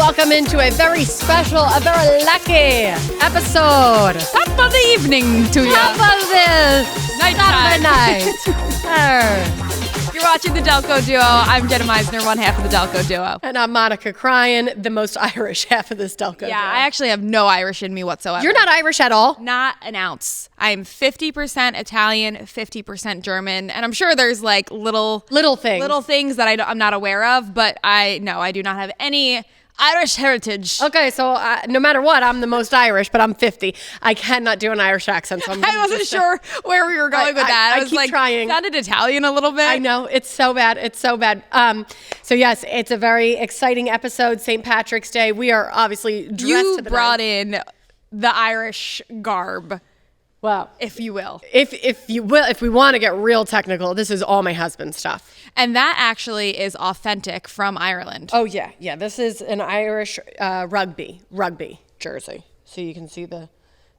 welcome into a very special, a very lucky episode. Top of the evening to you. Top of this Nighttime. night. You're watching the Delco Duo. I'm Jenna Meisner, one half of the Delco Duo. And I'm Monica Cryan, the most Irish half of this Delco Duo. Yeah, I actually have no Irish in me whatsoever. You're not Irish at all? Not an ounce. I'm 50% Italian, 50% German, and I'm sure there's like little things that I'm not aware of, but I do not have any Irish heritage. Okay, so no matter what, I'm the most Irish, but I'm 50. I cannot do an Irish accent. So I wasn't sure where we were going with that. I was keep like, trying. Sounded Italian a little bit. I know. It's so bad. It's so bad. So yes, it's a very exciting episode. St. Patrick's Day. We are obviously dressed You to the brought nines. in the Irish garb. Well, if you will. If we want to get real technical, this is all my husband's stuff. And that actually is authentic from Ireland. Oh yeah. This is an Irish rugby jersey. So you can see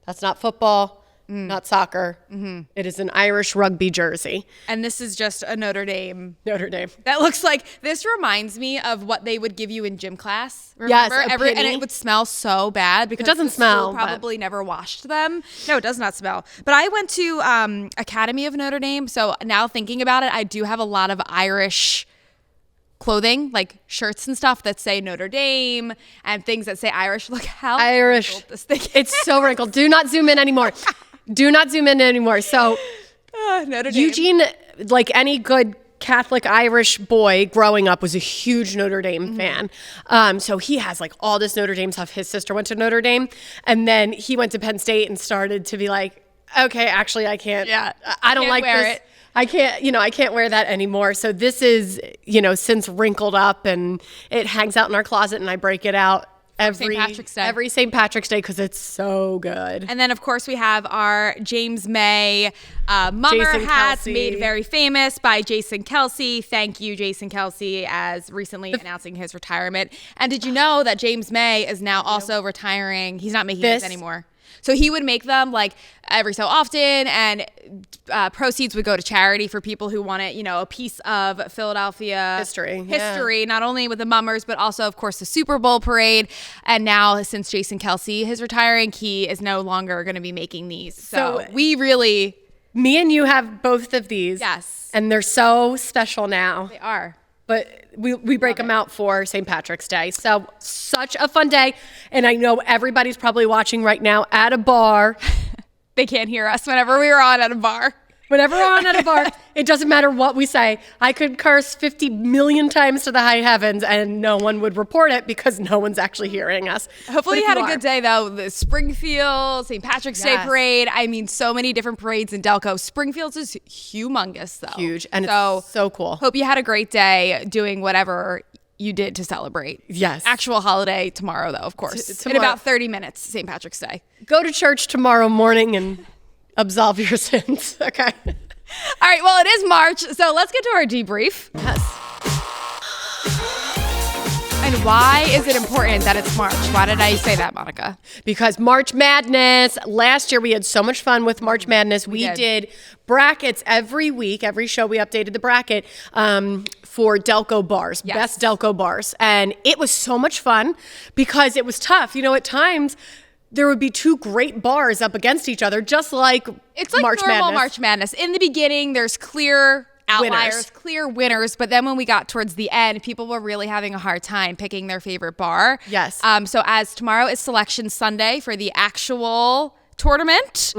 that's not football, not soccer. Mm-hmm. It is an Irish rugby jersey. And this is just a Notre Dame. That looks like, this reminds me of what they would give you in gym class. Remember? Yes, and it would smell so bad because it doesn't smell. Probably never washed them. No, it does not smell. But I went to Academy of Notre Dame, so now thinking about it, I do have a lot of Irish clothing, like shirts and stuff that say Notre Dame and things that say Irish. Look how Irish this thing is. It's so wrinkled. Do not zoom in anymore. So Notre Dame. Eugene, like any good Catholic Irish boy growing up, was a huge Notre Dame fan. So he has like all this Notre Dame stuff. His sister went to Notre Dame, and then he went to Penn State and started to be like, okay, actually I can't. Yeah, I don't like wear this. it. I can't wear that anymore. So this is, since wrinkled up, and it hangs out in our closet, and I break it out every St. Patrick's Day because it's so good. And then, of course, we have our James May mummer hats made very famous by Jason Kelce. Thank you, Jason Kelce, as recently announcing his retirement. And did you know that James May is now also retiring? He's not making these anymore. So he would make them like every so often, and proceeds would go to charity for people who wanted, a piece of Philadelphia history, not only with the mummers, but also, of course, the Super Bowl parade. And now, since Jason Kelce is retiring, he is no longer going to be making these. So me and you have both of these. Yes. And they're so special now. They are. But we break them out for St. Patrick's Day. So such a fun day. And I know everybody's probably watching right now at a bar. They can't hear us whenever we're on at a bar. Whenever we're on at a bar, it doesn't matter what we say. I could curse 50 million times to the high heavens and no one would report it because no one's actually hearing us. Hopefully you had a good day, though. The Springfield, St. Patrick's Day parade. I mean, so many different parades in Delco. Springfield's is humongous, though. Huge. And it's so cool. Hope you had a great day doing whatever you did to celebrate. Yes. Actual holiday tomorrow, though, of course. In about 30 minutes, St. Patrick's Day. Go to church tomorrow morning and absolve your sins. Okay. All right. Well, it is March, so let's get to our debrief. Yes. And why is it important that it's March? Why did I say that, Monica? Because March Madness. Last year we had so much fun with March Madness. We did brackets every week. Every show we updated the bracket for Delco bars, best Delco bars. And it was so much fun because it was tough. At times there would be two great bars up against each other, just like it's like March normal Madness. March Madness. In the beginning, there's clear outliers, clear winners, but then when we got towards the end, people were really having a hard time picking their favorite bar. Yes. So as tomorrow is Selection Sunday for the actual tournament,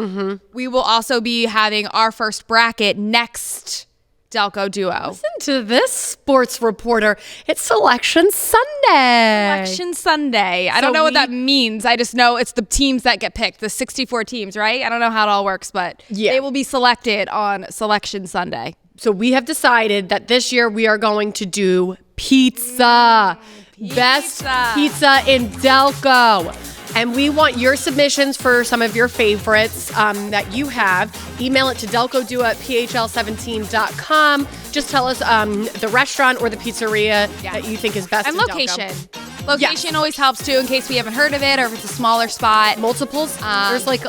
we will also be having our first bracket next Delco Duo. Listen to this sports reporter. It's Selection Sunday. Selection Sunday. I don't know what that means. I just know it's the teams that get picked, the 64 teams, right? I don't know how it all works, but they will be selected on Selection Sunday. So we have decided that this year we are going to do pizza. Best pizza in Delco. And we want your submissions for some of your favorites that you have. Email it to delcoduo@phl17.com. Just tell us the restaurant or the pizzeria that you think is best. And in location. Delco. Location always helps too, in case we haven't heard of it or if it's a smaller spot. Multiples. There's like,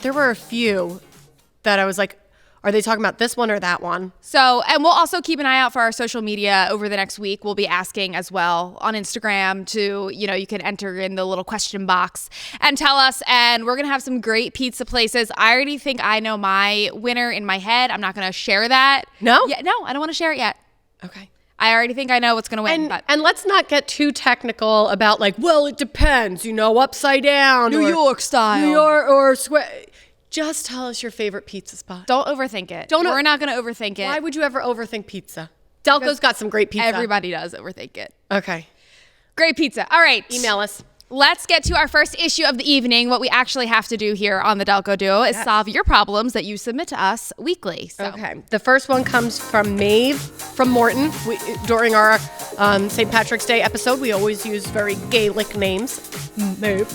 there were a few that I was like, Are they talking about this one or that one? So, and we'll also keep an eye out for our social media over the next week. We'll be asking as well on Instagram to, you can enter in the little question box and tell us. And we're going to have some great pizza places. I already think I know my winner in my head. I'm not going to share that. No? Yeah, no, I don't want to share it yet. Okay. I already think I know what's going to win. And let's not get too technical about well, it depends, upside down. New York style. New York or square. Just tell us your favorite pizza spot. Don't overthink it. We're not going to overthink it. Why would you ever overthink pizza? Delco's got some great pizza. Everybody does overthink it. Okay. Great pizza. All right. Email us. Let's get to our first issue of the evening. What we actually have to do here on the Delco Duo is solve your problems that you submit to us weekly. So. Okay. The first one comes from Maeve from Morton. During our St. Patrick's Day episode, we always use very Gaelic names. Maeve.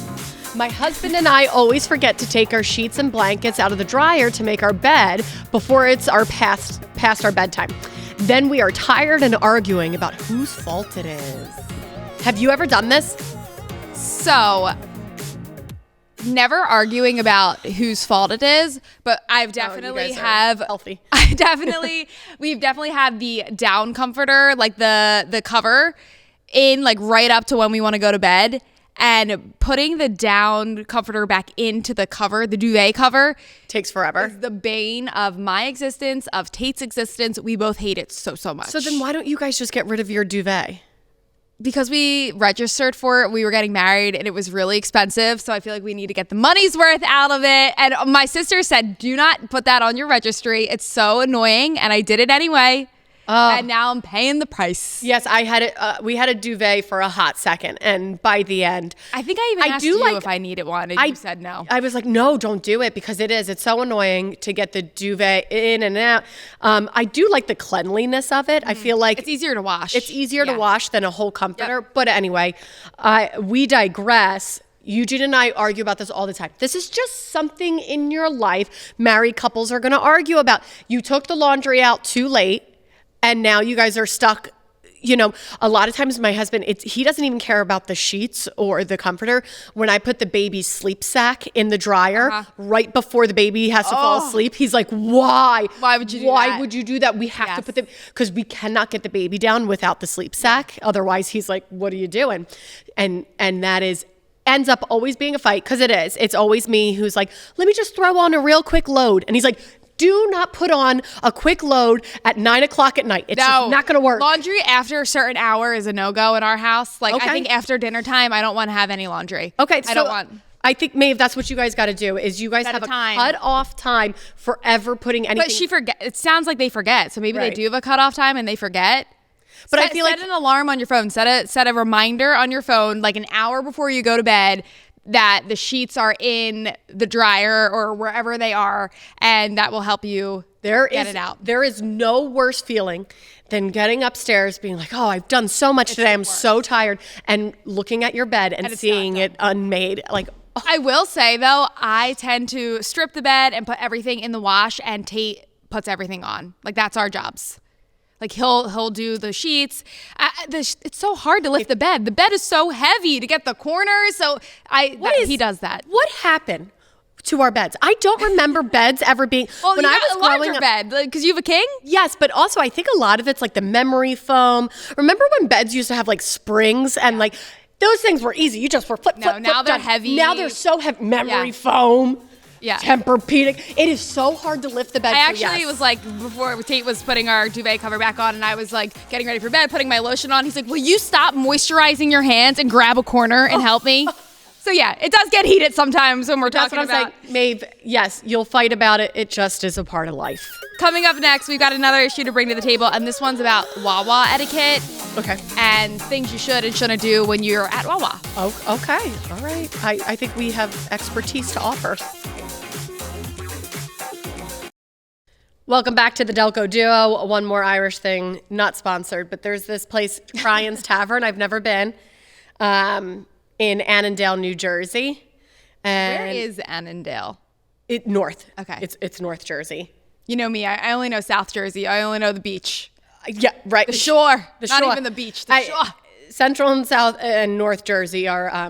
My husband and I always forget to take our sheets and blankets out of the dryer to make our bed before it's past our bedtime. Then we are tired and arguing about whose fault it is. Have you ever done this? So, never arguing about whose fault it is, but I've definitely healthy. We've definitely had the down comforter, like the cover in right up to when we want to go to bed. And putting the down comforter back into the cover, the duvet cover, takes forever. Is the bane of my existence, of Tate's existence. We both hate it so much. So then why don't you guys just get rid of your duvet? Because we registered for it. We were getting married and it was really expensive. So I feel like we need to get the money's worth out of it. And my sister said, do not put that on your registry. It's so annoying. And I did it anyway. And now I'm paying the price. Yes, I had it. We had a duvet for a hot second, and by the end, I think I even asked you if I needed one, and you said no. I was like, no, don't do it because it's so annoying to get the duvet in and out. I do like the cleanliness of it. I feel like it's easier to wash. It's easier to wash than a whole comforter. Yep. But anyway, we digress. Eugene and I argue about this all the time. This is just something in your life married couples are going to argue about. You took the laundry out too late. And now you guys are stuck. A lot of times my husband, he doesn't even care about the sheets or the comforter. When I put the baby's sleep sack in the dryer right before the baby has to fall asleep, he's like, why? Why would you do that? Why would you do that? We have to put because we cannot get the baby down without the sleep sack. Otherwise, he's like, what are you doing? And that ends up always being a fight because it's always me who's like, let me just throw on a real quick load. And he's like, do not put on a quick load at 9 o'clock at night. It's just not going to work. Laundry after a certain hour is a no-go in our house. I think after dinner time, I don't want to have any laundry. Okay. I think, Maeve, that's what you guys got to do is you guys have a cut-off time forever putting anything. But she forget. It sounds like they forget. So maybe they do have a cut-off time and they forget. But I feel set an alarm on your phone. Set a reminder on your phone an hour before you go to bed that the sheets are in the dryer or wherever they are, and that will help you get it out. There is no worse feeling than getting upstairs being like, oh, I've done so much today. I'm so tired. And looking at your bed and seeing it unmade. I will say, though, I tend to strip the bed and put everything in the wash, and Tate puts everything on. That's our jobs. He'll do the sheets. It's so hard to lift the bed. The bed is so heavy to get the corners. So he does that. What happened to our beds? I don't remember beds ever being. Well, when I was growing up, bed because you have a king. Yes, but also I think a lot of it's the memory foam. Remember when beds used to have springs and those things were easy. You just were flip. Now they're heavy. Now they're so heavy. Memory foam. Yeah. Tempur-Pedic. It is so hard to lift the bed. I actually was before Tate was putting our duvet cover back on and I was getting ready for bed, putting my lotion on. He's like, will you stop moisturizing your hands and grab a corner and help me? So yeah, it does get heated sometimes when we're talking about. That's what I'm saying. Maeve, yes, you'll fight about it. It just is a part of life. Coming up next, we've got another issue to bring to the table, and this one's about Wawa etiquette. Okay. And things you should and shouldn't do when you're at Wawa. Oh, okay. All right. I think we have expertise to offer. Welcome back to the Delco Duo. One more Irish thing, not sponsored, but there's this place, Ryan's Tavern. I've never been, in Annandale, New Jersey. And where is Annandale? North. Okay. It's North Jersey. You know me. I only know South Jersey. I only know the beach. Yeah, right. The shore. The not shore. even the beach. The shore. Central and South and North Jersey are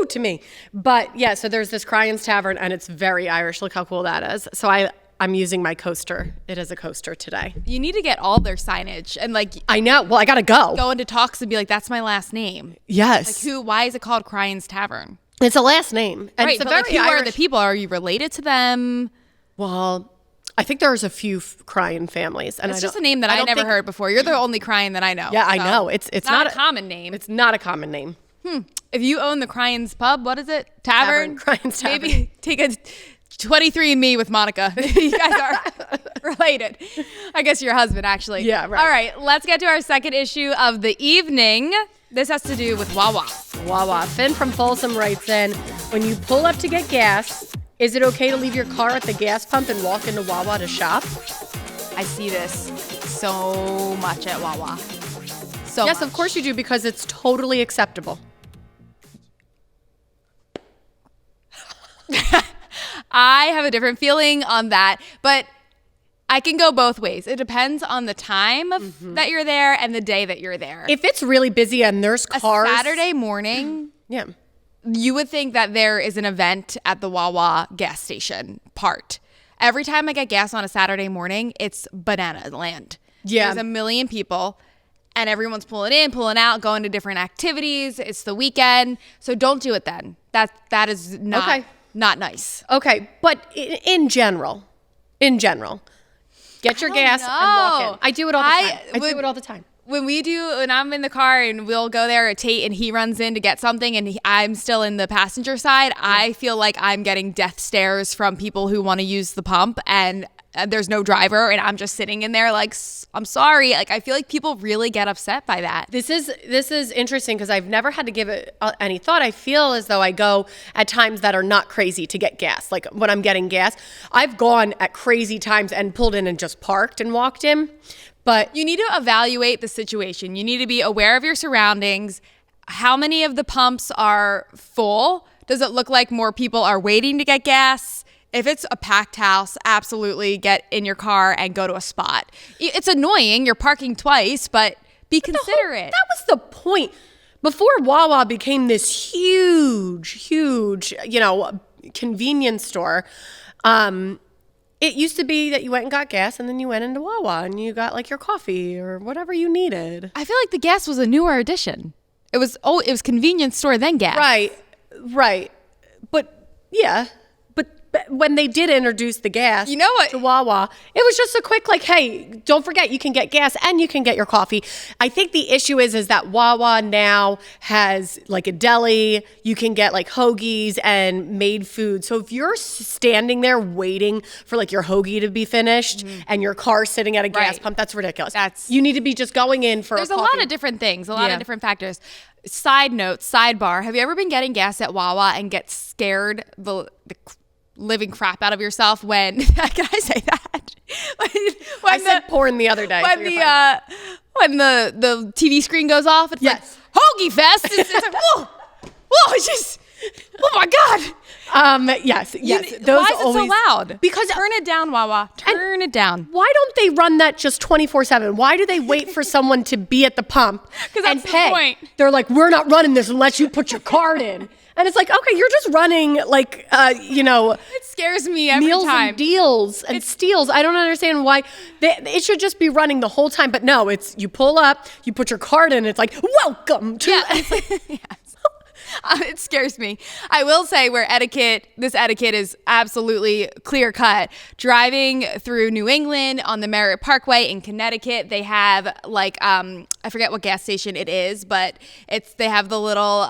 to me. But yeah, so there's this Ryan's Tavern, and it's very Irish. Look how cool that is. So I I'm using my coaster. It is a coaster today. You need to get all their signage and like. I know. Well, I gotta go into talks and be like, "That's my last name." Yes. Like why is it called Crying's Tavern? It's a last name. And right. It's a but very like, who are the people? Are you related to them? Well, I think there's a few Cryan families, and it's just a name that I never heard before. You're the only Cryan that I know. Yeah, I know. It's not a common name. It's not a common name. If you own the Cryan's Pub, what is it? Tavern? Cryan's Tavern. Maybe take a 23andMe with Monica. You guys are related. I guess your husband, actually. Yeah, right. All right, let's get to our second issue of the evening. This has to do with Wawa. Wawa. Finn from Folsom writes in, when you pull up to get gas, is it okay to leave your car at the gas pump and walk into Wawa to shop? I see this so much at Wawa. So yes, much. Of course you do, because it's totally acceptable. I have a different feeling on that, but I can go both ways. It depends on the time that you're there and the day that you're there. If it's really busy and there's cars. A Saturday morning, yeah, you would think that there is an event at the Wawa gas station part. Every time I get gas on a Saturday morning, it's banana land. Yeah. There's a million people and everyone's pulling in, pulling out, going to different activities. It's the weekend. So don't do it then. That is not nice. Okay, but in general, get your gas and walk in. I do it all the time. I do it all the time. When I'm in the car and we'll go there at Tate and he runs in to get something and I'm still in the passenger side, I feel like I'm getting death stares from people who want to use the pump and there's no driver and I'm just sitting in there like, I'm sorry. Like, I feel like people really get upset by that. This is interesting because I've never had to give it any thought. I feel as though I go at times that are not crazy to get gas. Like when I'm getting gas, I've gone at crazy times and pulled in and just parked and walked in. But you need to evaluate the situation. You need to be aware of your surroundings. How many of the pumps are full? Does it look like more people are waiting to get gas? If it's a packed house, absolutely get in your car and go to a spot. It's annoying. You're parking twice, but be considerate. That was the point. Before Wawa became this huge, convenience store, it used to be that you went and got gas and then you went into Wawa and you got like your coffee or whatever you needed. I feel like the gas was a newer addition. It was convenience store then gas. Right. But yeah. But when they did introduce the gas to Wawa, it was just a quick like, hey, don't forget you can get gas and you can get your coffee. I think the issue is that Wawa now has like a deli. You can get like hoagies and made food. So if you're standing there waiting for like your hoagie to be finished and your car sitting at a gas pump, that's ridiculous. You need to be just going in for There's a coffee. lot of different things, a lot of different factors. Side note, sidebar, have you ever been getting gas at Wawa and get scared the living crap out of yourself when can I say that? I said porn the other day. When the TV screen goes off, it's like Hoagie Fest. It's like whoa, it's just oh my god. Yes. Why is it so loud? Because turn it down, Wawa. Turn it down. Why don't they run that just 24/7? Why do they wait for someone to be at the pump and pay? The point. They're like, we're not running this unless you put your card in. And it's like, okay, you're just running like, it scares me every meals time. And deals and steals. I don't understand why it should just be running the whole time. But no, it's you pull up, you put your card in, it's like, welcome to. Yeah. It's like, it scares me. I will say this etiquette is absolutely clear cut. Driving through New England on the Merritt Parkway in Connecticut, they have like, I forget what gas station it is, but they have the little,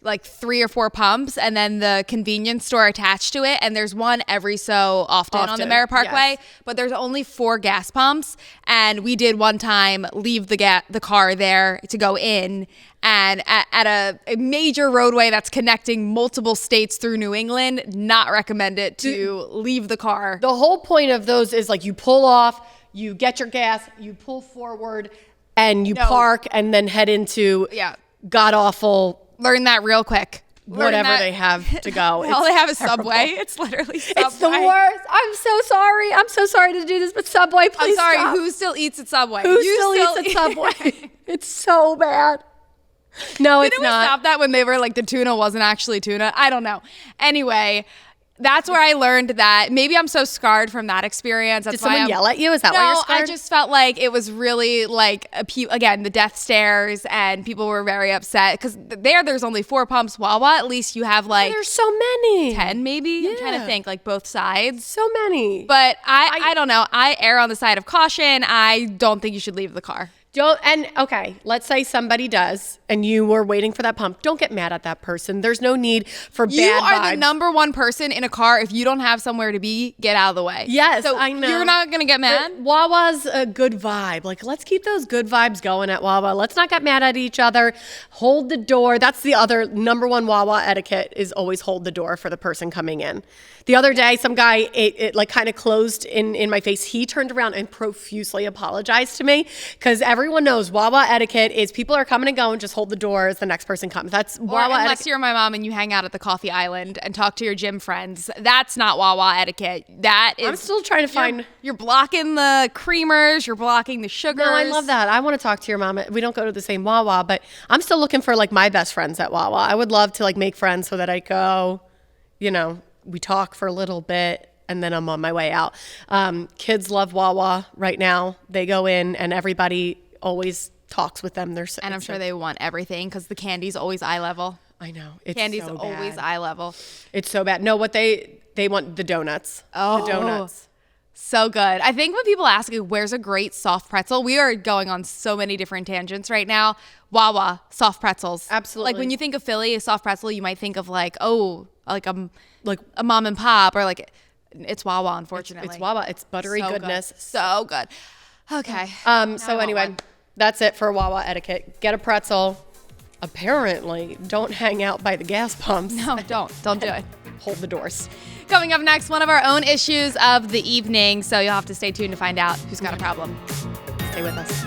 like 3 or 4 pumps and then the convenience store attached to it. And there's one every so often on the Merritt Parkway, but there's only 4 gas pumps. And we did one time leave the car there to go in. And at a major roadway that's connecting multiple states through New England, not recommend it to leave the car. The whole point of those is like you pull off, you get your gas, you pull forward, and you park, and then head into god-awful. Learn that real quick. Whatever they have to go. All they have is Subway. It's literally Subway. It's the worst. I'm so sorry. I'm so sorry to do this, but Subway, please I'm sorry. stop. Who still eats at Subway? Who still eats at Subway? It's so bad. No, it's not. Didn't we stop that when they were like the tuna wasn't actually tuna? I don't know. Anyway, That's where I learned that maybe I'm so scarred from that experience. That's Did someone yell at you? Is that why you're scared? I just felt like it was really like, again, the death stares, and people were very upset because there's only 4 pumps. Wawa, at least you have like there's so many. 10 maybe. Yeah. I'm trying to think, like both sides. So many. But I don't know. I err on the side of caution. I don't think you should leave the car. Okay, let's say somebody does and you were waiting for that pump. Don't get mad at that person. There's no need for bad vibes. You are the number one person in a car. If you don't have somewhere to be, get out of the way. Yes, so I know. You're not going to get mad? But Wawa's a good vibe. Like, let's keep those good vibes going at Wawa. Let's not get mad at each other. Hold the door. That's the other number one Wawa etiquette, is always hold the door for the person coming in. The other day, some guy, it like kind of closed in my face. He turned around and profusely apologized to me, because everyone knows Wawa etiquette is people are coming and going, just hold the door as the next person comes. That's Wawa etiquette. Unless you're my mom and you hang out at the coffee island and talk to your gym friends. That's not Wawa etiquette. That is. I'm still trying to find. You're blocking the creamers. You're blocking the sugars. No, I love that. I want to talk to your mom. We don't go to the same Wawa, but I'm still looking for like my best friends at Wawa. I would love to like make friends so that I go, we talk for a little bit, and then I'm on my way out. Kids love Wawa right now. They go in and everybody always talks with them. And I'm sure they want everything because the candy's always eye level. I know. It's candy's so always bad. eye level. It's so bad. No, what they want the donuts. Oh, the donuts. So good. I think when people ask you, where's a great soft pretzel? We are going on so many different tangents right now. Wawa, soft pretzels. Absolutely. Like when you think of Philly, a soft pretzel, you might think of like a mom and pop, or like it's Wawa, unfortunately. It's Wawa. It's buttery so goodness. Good. So good. Okay. So anyway, that's it for Wawa etiquette. Get a pretzel. Apparently, don't hang out by the gas pumps. No, don't do it. Hold the doors. Coming up next, one of our own issues of the evening. So you'll have to stay tuned to find out who's got a problem. Stay with us.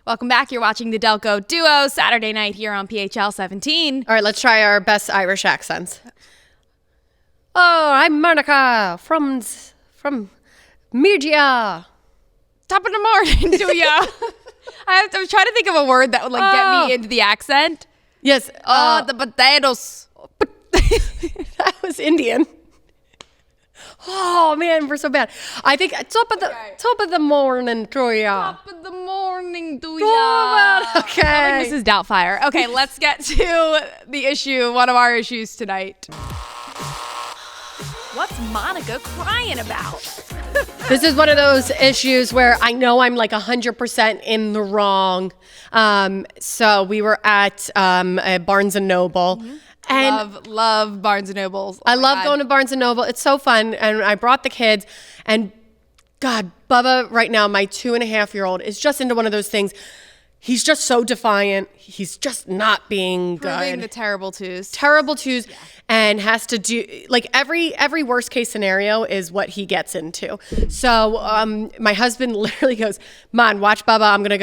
Welcome back. You're watching the Delco Duo Saturday night here on PHL 17. All right, let's try our best Irish accents. Oh, I'm Monica from Media. Top of the morning to ya. I was trying to think of a word that would like get me into the accent. Yes. The potatoes. That was Indian. Oh man, we're so bad. I think top of the morning to ya. Top of the morning to ya. Okay. Mrs. Doubtfire. Okay, let's get to the issue. One of our issues tonight. What's Monica crying about? This is one of those issues where I know I'm like 100% in the wrong. So we were at Barnes & Noble. Mm-hmm. And love Barnes & Nobles. Oh I love going to Barnes & Noble. It's so fun. And I brought the kids. And God, Bubba right now, my 2.5-year-old, is just into one of those things. He's just so defiant. He's just not being proving good. The terrible twos. Yeah. And has to do like every worst case scenario is what he gets into. So my husband literally goes, "Man, watch Bubba. I'm gonna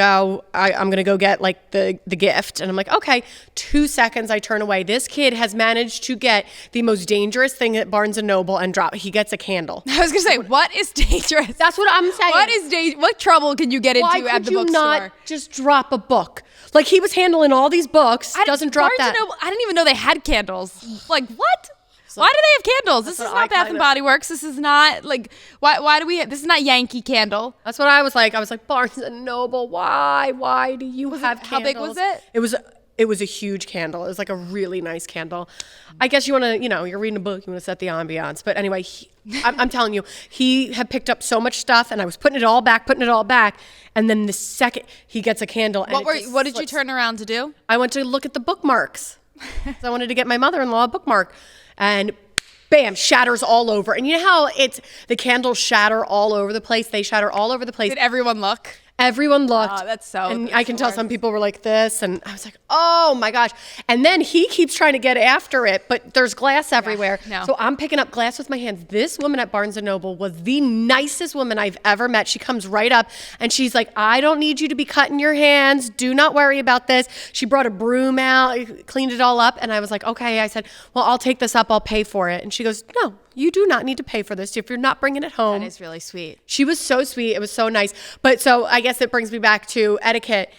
go get like the gift." And I'm like, "Okay." 2 seconds, I turn away. This kid has managed to get the most dangerous thing at Barnes and Noble and drop. He gets a candle. I was gonna say, what is dangerous? That's what I'm saying. What trouble can you get into at the bookstore? Why could you not just drop a book? Like he was handling all these books. Doesn't drop that. I didn't even know they had candles. Like what? Why do they have candles? This is not Bath and Body Works. This is not like why do we? This is not Yankee Candle. That's what I was like. I was like Barnes and Noble. Why do you have candles? How big was it? It was a huge candle. It was like a really nice candle. I guess you want to, you're reading a book, you want to set the ambiance. But anyway, I'm telling you, he had picked up so much stuff, and I was putting it all back. And then the second he gets a candle, and what did you turn around to do? I went to look at the bookmarks. So I wanted to get my mother-in-law a bookmark, and bam, shatters all over. And you know how the candles shatter all over the place? They shatter all over the place. Did everyone look? Everyone looked. Oh, that's and I can tell some people were like this, and I was like, oh my gosh. And then he keeps trying to get after it, but there's glass everywhere. No. So I'm picking up glass with my hands. This woman at Barnes & Noble was the nicest woman I've ever met. She comes right up, and she's like, I don't need you to be cutting your hands. Do not worry about this. She brought a broom out, cleaned it all up, and I was like, okay. I said, well, I'll take this up. I'll pay for it. And she goes, no. You do not need to pay for this if you're not bringing it home. That is really sweet. She was so sweet. It was so nice. But so I guess it brings me back to etiquette.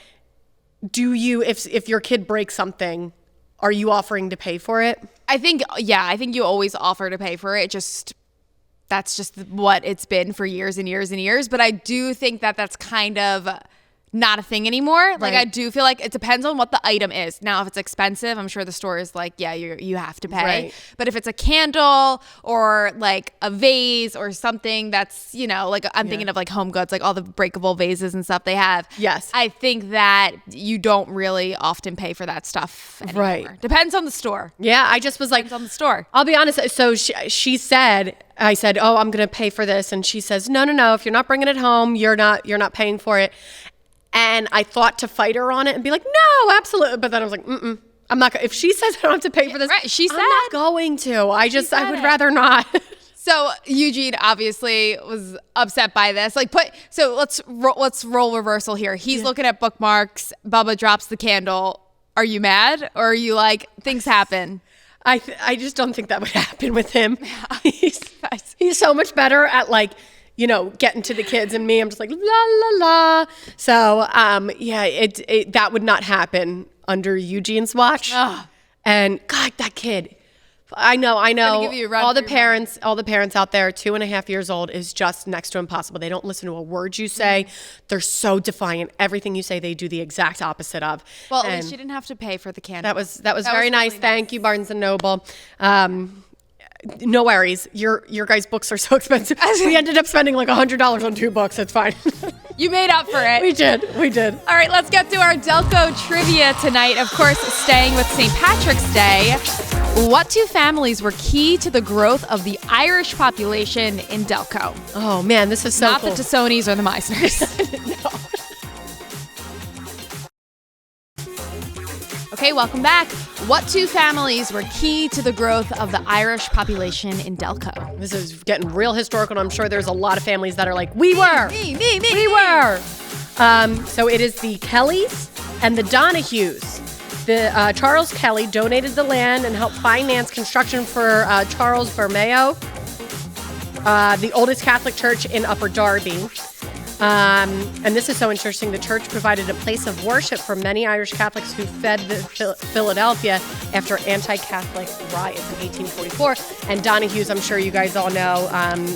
do you, if your kid breaks something, are you offering to pay for it? I think you always offer to pay for it. That's just what it's been for years and years and years. But I do think that that's kind of not a thing anymore. Like, I do feel like it depends on what the item is. Now, if it's expensive, I'm sure the store is like, yeah, you have to pay. Right. But if it's a candle or like a vase or something that's, like I'm thinking of like Home Goods, like all the breakable vases and stuff they have. Yes. I think that you don't really often pay for that stuff anymore. Right. Depends on the store. Yeah, I just was like, Depends on the store. I'll be honest. So she said, I said, oh, I'm going to pay for this. And she says, no. If you're not bringing it home, you're not paying for it. And I thought to fight her on it and be like, no, absolutely. But then I was like, I'm not. If she says I don't have to pay for this, right, she said, I'm not going to. I would rather not. So Eugene obviously was upset by this. So let's roll reversal here. He's looking at bookmarks. Bubba drops the candle. Are you mad, or are you like, things happen? I just don't think that would happen with him. He's so much better at getting to the kids, and me, I'm just like, la, la, la. So, that would not happen under Eugene's watch. Ugh. And God, that kid, I know. Give you a run All the parents out there, 2.5 years old, is just next to impossible. They don't listen to a word you say. They're so defiant. Everything you say, they do the exact opposite of. Well, at least she didn't have to pay for the candle. That was very nice. Really Thank you, Barnes and Noble. No worries. Your guys' books are so expensive. We ended up spending like $100 on 2 books. It's fine. You made up for it. We did. All right, let's get to our Delco trivia tonight. Of course, staying with St. Patrick's Day. What 2 families were key to the growth of the Irish population in Delco? Oh man, this is so Not cool. the Tussonis or the Meisners. No. Okay, welcome back. What 2 families were key to the growth of the Irish population in Delco? This is getting real historical, and I'm sure there's a lot of families that are like, we were. We were. So it is the Kellys and the Donahues. The Charles Kelly donated the land and helped finance construction for Charles Borromeo, the oldest Catholic church in Upper Darby. And this is so interesting. The church provided a place of worship for many Irish Catholics who fled Philadelphia after anti-Catholic riots in 1844. And Donahues, I'm sure you guys all know,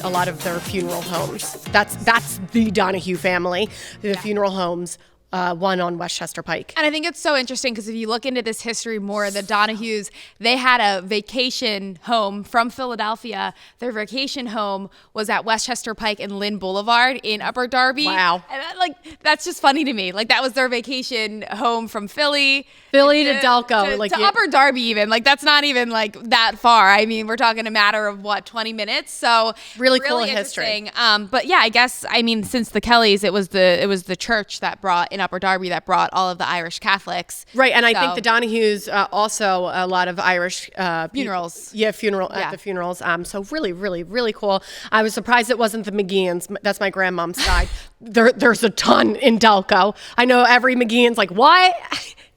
a lot of their funeral homes. That's the Donahue family, the funeral homes. One on Westchester Pike. And I think it's so interesting because if you look into this history more, the Donahues, they had a vacation home from Philadelphia. Their vacation home was at Westchester Pike and Lynn Boulevard in Upper Darby. Wow. And that's just funny to me. That was their vacation home from Philly to Delco. To Upper Darby even. That's not even that far. I mean, we're talking a matter of 20 minutes. So really cool history. But yeah, I guess, since the Kellys, it was the church that brought in Upper Darby that brought all of the Irish Catholics. Right, and I think the Donahues also a lot of Irish funerals. At the funerals. So really, really, really cool. I was surprised it wasn't the McGeeans. That's my grandmom's side. There's a ton in Delco. I know every McGeean's like, what?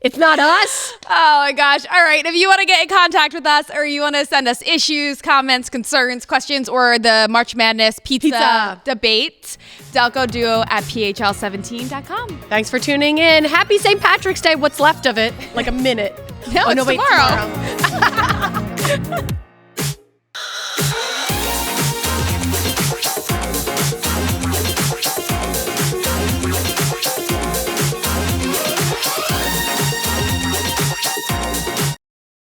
It's not us? Oh my gosh. All right. If you want to get in contact with us or you want to send us issues, comments, concerns, questions, or the March Madness pizza debate, Delco Duo at phl17.com. Thanks for tuning in. Happy St. Patrick's Day. What's left of it? Like a minute. No, it's tomorrow. tomorrow.